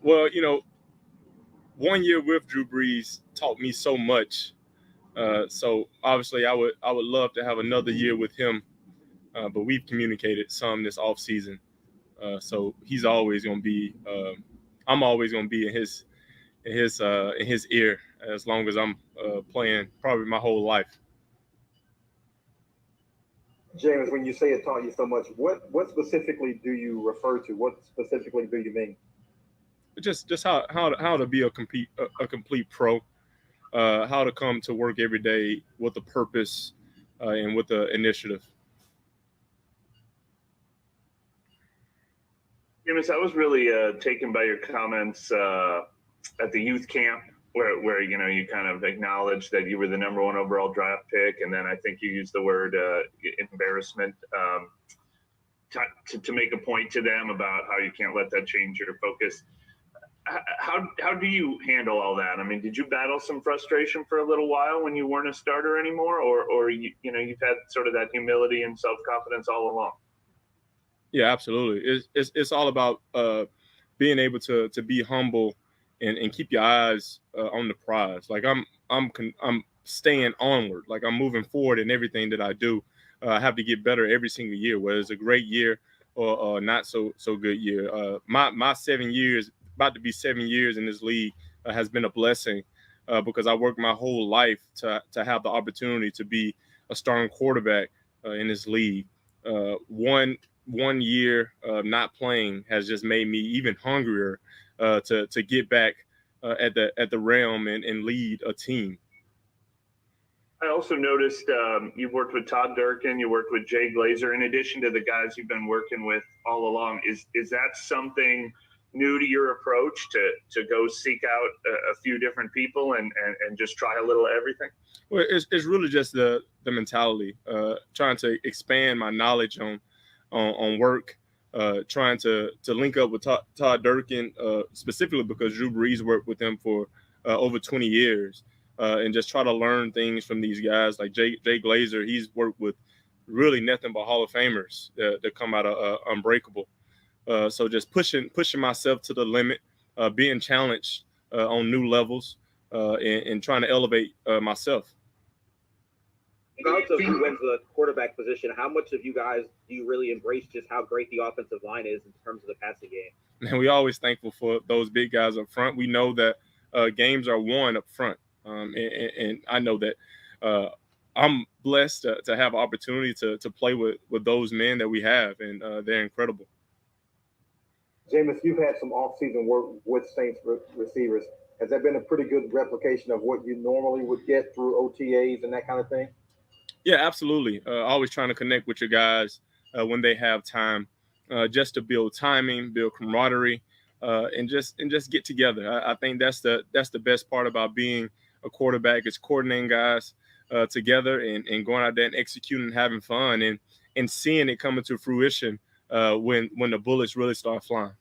Well, 1 year with Drew Brees taught me so much. So obviously, I would love to have another year with him. But we've communicated some this off season. So he's always going to be. I'm always going to be in his ear as long as I'm playing. Probably my whole life. James, when you say it taught you so much, what specifically do you refer to? What specifically do you mean? Just how to be a complete pro. How to come to work every day with a purpose and with the initiative. Jameis, I was really taken by your comments at the youth camp where you kind of acknowledged that you were the number one overall draft pick, and then I think you used the word embarrassment to make a point to them about how you can't let that change your focus. How do you handle all that? I mean, did you battle some frustration for a little while when you weren't a starter anymore, or you've had sort of that humility and self confidence all along? Yeah, absolutely. It's all about being able to be humble and keep your eyes on the prize. Like I'm staying onward. Like I'm moving forward in everything that I do. I have to get better every single year, whether it's a great year or not so good year. My 7 years, about to be 7 years in this league, has been a blessing because I worked my whole life to have the opportunity to be a starting quarterback in this league. One year not playing has just made me even hungrier to get back at the realm and lead a team. I also noticed you've worked with Todd Durkin, you worked with Jay Glazer, in addition to the guys you've been working with all along. Is that something new to your approach to go seek out a few different people and just try a little everything? Well, it's really just the mentality, trying to expand my knowledge on work, trying to link up with Todd Durkin, specifically because Drew Brees worked with him for over 20 years, and just try to learn things from these guys like Jay Glazer. He's worked with really nothing but Hall of Famers that come out of Unbreakable. So just pushing myself to the limit, being challenged on new levels, and trying to elevate myself. Regardless of who wins the quarterback position, how much of you guys do you really embrace just how great the offensive line is in terms of the passing game? And we always thankful for those big guys up front. We know that games are won up front, and I know that I'm blessed to have opportunity to play with those men that we have, and they're incredible. Jameis, you've had some off-season work with Saints receivers. Has that been a pretty good replication of what you normally would get through OTAs and that kind of thing? Yeah, absolutely. Always trying to connect with your guys when they have time, just to build timing, build camaraderie, and just get together. I think that's the best part about being a quarterback is coordinating guys together and going out there and executing and having fun and seeing it coming to fruition when the bullets really start flying.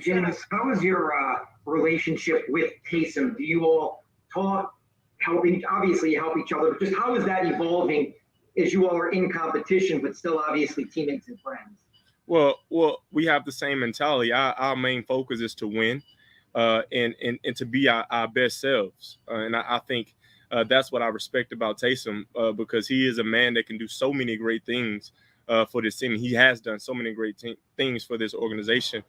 James, how is your relationship with Taysom? Do you all talk, helping? Obviously, you help each other, but just how is that evolving as you all are in competition, but still obviously teammates and friends? Well, we have the same mentality. Our main focus is to win, and to be our best selves. And I think that's what I respect about Taysom, because he is a man that can do so many great things for this team. He has done so many great things for this organization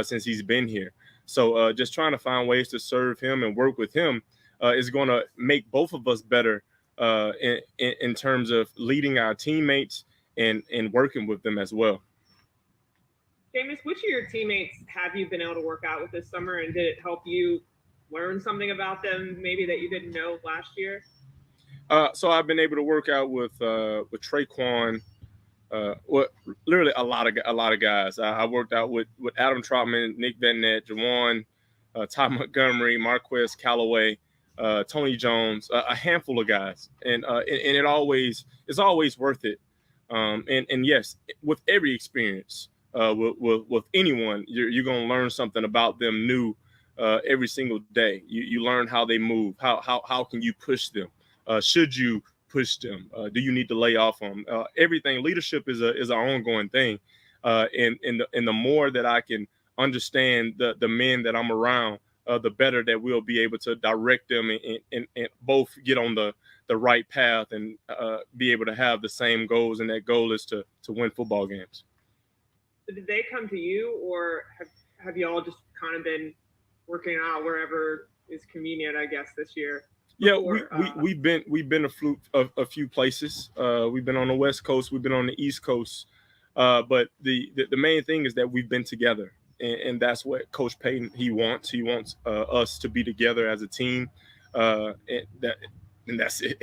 since he's been here. So just trying to find ways to serve him and work with him is going to make both of us better in terms of leading our teammates and working with them as well. Jameis, which of your teammates have you been able to work out with this summer, and did it help you learn something about them maybe that you didn't know last year? So I've been able to work out with Traquan, well, literally a lot of guys. I worked out with Adam Trotman, Nick Van Nett, Jawan, Ty Montgomery, Marquez Callaway, Tony Jones, a handful of guys, and it's always worth it. And yes, with every experience, with anyone, you're gonna learn something about them new every single day. You learn how they move, how can you push them, should you push them, do you need to lay off them? Everything leadership is an ongoing thing, and the more that I can understand the men that I'm around, the better that we'll be able to direct them and both get on the right path and be able to have the same goals. And that goal is to win football games. So did they come to you, or have you all just kind of been working out wherever is convenient, I guess, this year? Before, we've been a few places. We've been on the West Coast. We've been on the East Coast. But the main thing is that we've been together, and that's what Coach Payton he wants. He wants us to be together as a team, and that's it.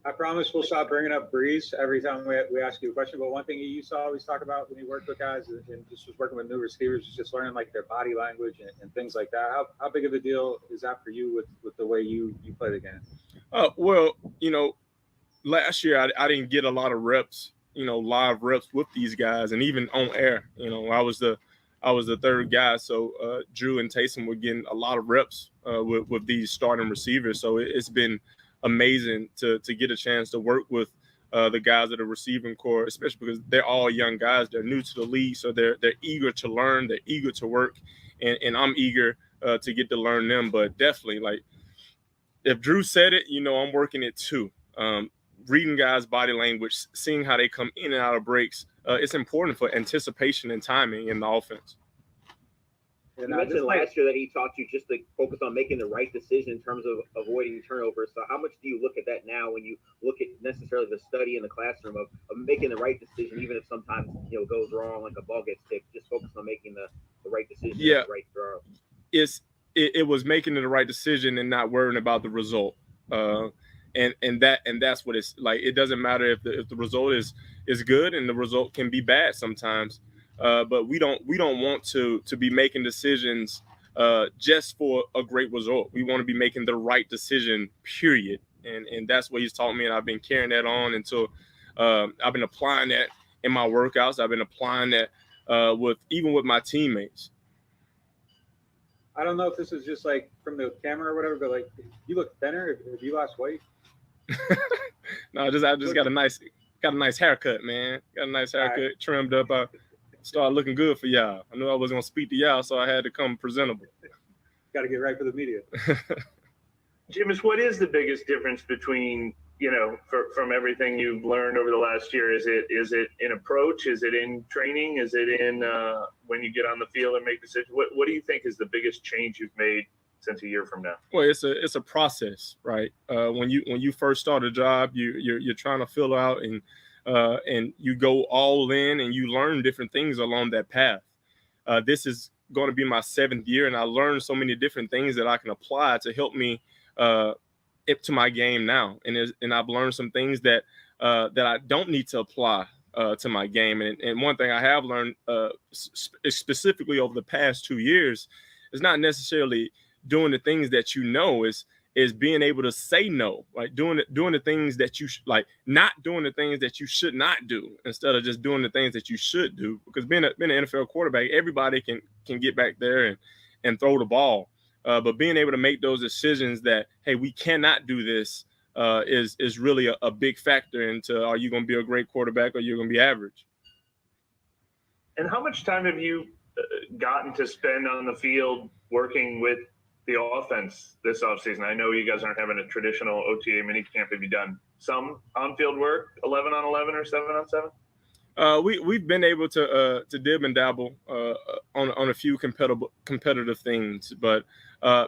I promise we'll stop bringing up Breeze every time we ask you a question. But one thing you used to always talk about when you worked with guys and just was working with new receivers is just learning like their body language and things like that. How big of a deal is that for you with the way you play the game? Well, last year I didn't get a lot of reps, live reps with these guys, and even on air. I was the third guy, so Drew and Taysom were getting a lot of reps with these starting receivers. So it's been amazing to get a chance to work with the guys at the receiving corps, especially because they're all young guys. They're new to the league, so they're eager to learn. They're eager to work, and I'm eager to get to learn them. But definitely, like if Drew said it, I'm working it too. Reading guys' body language, seeing how they come in and out of breaks, it's important for anticipation and timing in the offense. You mentioned last year that he taught you just to focus on making the right decision in terms of avoiding turnovers. So how much do you look at that now when you look at necessarily the study in the classroom of making the right decision, even if sometimes it goes wrong, like a ball gets tipped, just focus on making the right decision, the right throw? It was making the right decision and not worrying about the result. And that's what it's like. It doesn't matter if the result is good, and the result can be bad sometimes. But we don't want to be making decisions just for a great result. We want to be making the right decision, period. And that's what he's taught me, and I've been carrying that on until I've been applying that in my workouts. I've been applying that with my teammates. I don't know if this is just like from the camera or whatever, but like you look thinner. Have you lost weight? No, I just got a nice haircut, man. Got a nice haircut, right. Trimmed up. I started looking good for y'all. I knew I wasn't gonna speak to y'all, so I had to come presentable. Got to get right for the media. Jameis, what is the biggest difference between from everything you've learned over the last year? Is it in approach? Is it in training? Is it in when you get on the field and make decisions? What do you think is the biggest change you've made since a year from now? Well, it's a process, right? When you first start a job, you're trying to fill out and you go all in and you learn different things along that path. This is going to be my 7th year, and I learned so many different things that I can apply to help me to my game now. And I've learned some things that I don't need to apply to my game. And one thing I have learned specifically over the past 2 years is not necessarily doing the things that is being able to say no, like doing the things that you like, not doing the things that you should not do instead of just doing the things that you should do. Because being an NFL quarterback, everybody can get back there and throw the ball. But being able to make those decisions that, hey, we cannot do this is really a big factor into, are you going to be a great quarterback or you're going to be average? And how much time have you gotten to spend on the field working with the offense this offseason? I know you guys aren't having a traditional OTA minicamp. Have you done some on-field work, 11 on 11 or 7 on 7? We've been able to dib and dabble on a few competitive things, but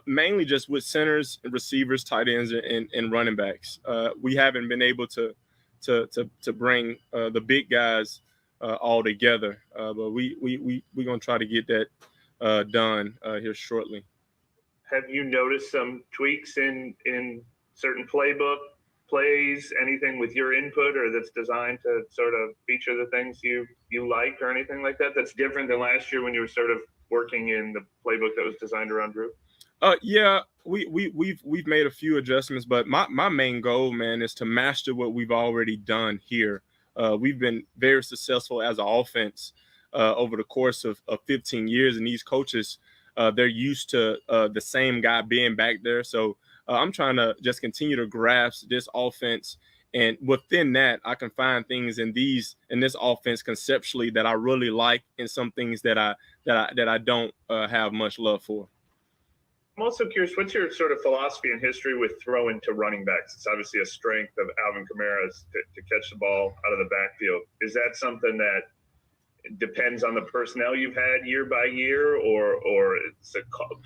mainly just with centers, receivers, tight ends, and running backs. We haven't been able to bring the big guys all together, but we're gonna try to get that done here shortly. Have you noticed some tweaks in certain playbook plays, anything with your input or that's designed to sort of feature the things you like or anything like that that's different than last year when you were sort of working in the playbook that was designed around Drew? Yeah, we've made a few adjustments, but my main goal, man, is to master what we've already done here. We've been very successful as an offense over the course of 15 years, and these coaches, they're used to the same guy being back there. So I'm trying to just continue to grasp this offense And within that, I can find things in this offense conceptually that I really like, and some things that I don't have much love for. I'm also curious, what's your sort of philosophy and history with throwing to running backs? It's obviously a strength of Alvin Kamara's to catch the ball out of the backfield. Is that something that depends on the personnel you've had year by year, or it's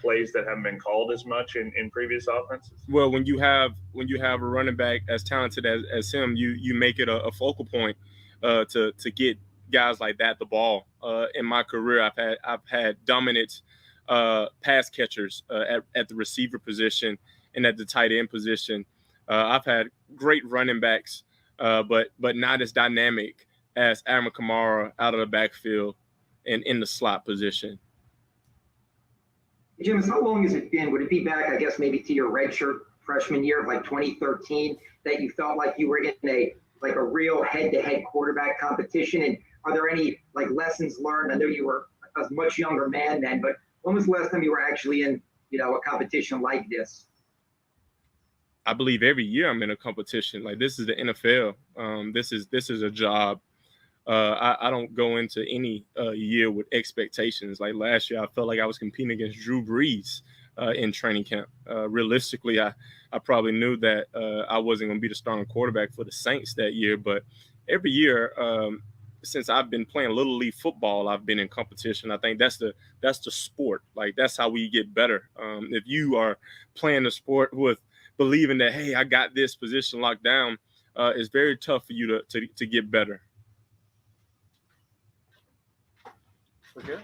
plays that haven't been called as much in previous offenses? Well, when you have a running back as talented as him, you make it a focal point to get guys like that the ball. In my career, I've had dominant pass catchers at the receiver position and at the tight end position. I've had great running backs, but not as dynamic as Alvin Kamara out of the backfield and in the slot position. Jameis, how long has it been? Would it be back, I guess, maybe to your redshirt freshman year of like 2013 that you felt like you were in a real head-to-head quarterback competition? And are there any like lessons learned? I know you were a much younger man then, but when was the last time you were actually in, a competition like this? I believe every year I'm in a competition. Like, this is the NFL. This is a job. I don't go into any year with expectations. Like last year, I felt like I was competing against Drew Brees in training camp. Realistically, I probably knew that I wasn't going to be the starting quarterback for the Saints that year. But every year, since I've been playing Little League football, I've been in competition. I think that's the sport. Like, that's how we get better. If you are playing the sport with believing that, hey, I got this position locked down, it's very tough for you to get better. Okay.